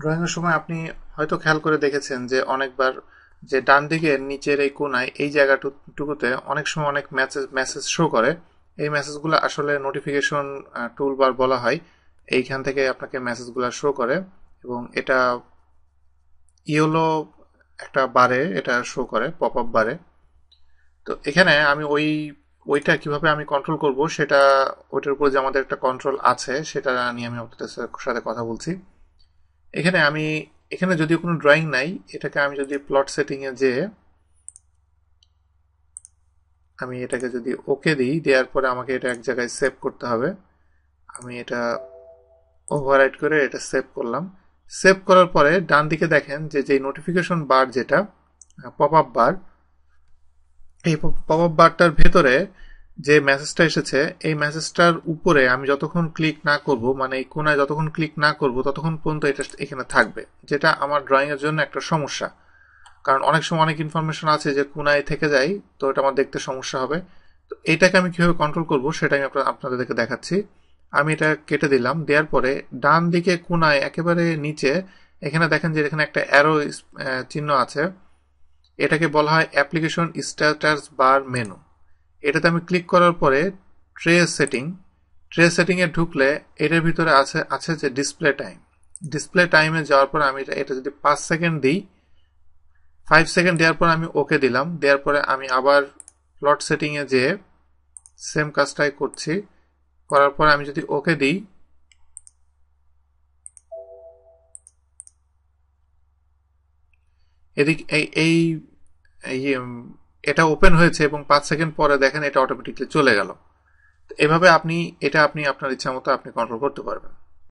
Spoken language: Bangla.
ড্রয়িং এর সময় আপনি হয়তো খেয়াল করে দেখেছেন যে অনেকবার যে ডান দিকের নিচের এই কোনায় এই জায়গাটুকুতে অনেক সময় অনেক মেসেজ শো করে। এই মেসেজগুলো আসলে নোটিফিকেশন টুল বার বলা হয়। এইখান থেকে আপনাকে মেসেজগুলো শো করে এবং এটা ইয়েলো একটা বারে এটা শো করে, পপ আপ বারে। তো এখানে আমি ওইটা কিভাবে আমি কন্ট্রোল করব সেটা, ওইটার উপর যে আমাদের একটা কন্ট্রোল আছে সেটা নিয়ে আমি আপনাদের সাথে কথা বলছি। এখানে আমি এখানে যদিও কোনো ড্রয়িং নাই, এটাকে আমি যদি প্লট সেটিং এ যে আমি এটাকে যদি ওকে দিই, দেওয়ার পরে আমাকে এটা এক জায়গায় সেভ করতে হবে। আমি এটা ওভাররাইট করে এটা সেভ করলাম। সেভ করার পরে ডান দিকে দেখেন যে যে নোটিফিকেশন বার, যেটা পপ আপ বার, এই পপ আপ বারটার ভেতরে যে মেসেজটা এসেছে এই মেসেজটার উপরে আমি যতক্ষণ ক্লিক না করব, মানে এই কোনায় যতক্ষণ ক্লিক না করব ততক্ষণ পর্যন্ত এটা এখানে থাকবে, যেটা আমার ড্রয়িং এর জন্য একটা সমস্যা। কারণ অনেক সময় অনেক ইনফরমেশন আছে যে কোনায় থেকে যায়, তো এটা আমার দেখতে সমস্যা হবে। তো এটাকে আমি কিভাবে কন্ট্রোল করব সেটা আমি আপনাদেরকে দেখাচ্ছি। আমি এটা কেটে দিলাম, দেওয়ার পরে ডান দিকে কোনায় একেবারে নিচে এখানে দেখেন যে এখানে একটা অ্যারো চিহ্ন আছে। এটাকে বলা হয় অ্যাপ্লিকেশন স্ট্যাটাস বার মেনু। এটাতে আমি ক্লিক করার পরে ট্রে সেটিং এ ঢুকলে এটার ভিতরে আছে যে ডিসপ্লে টাইমে যাওয়ার পর আমি এটা যদি 5 সেকেন্ড দিই, 5 সেকেন্ড দেওয়ার পর আমি ওকে দিলাম, দেওয়ার পরে আমি আবার প্লট সেটিং এ যেয়ে সেম কাজটাই করছি। করার পরে আমি যদি ওকে দিই, এদিক এই এই এটা ওপেন হয়েছে এবং 5 সেকেন্ড পরে দেখেন এটা অটোমেটিকলি চলে গেল। এভাবে আপনি আপনার ইচ্ছা মতো আপনি কন্ট্রোল করতে পারবেন।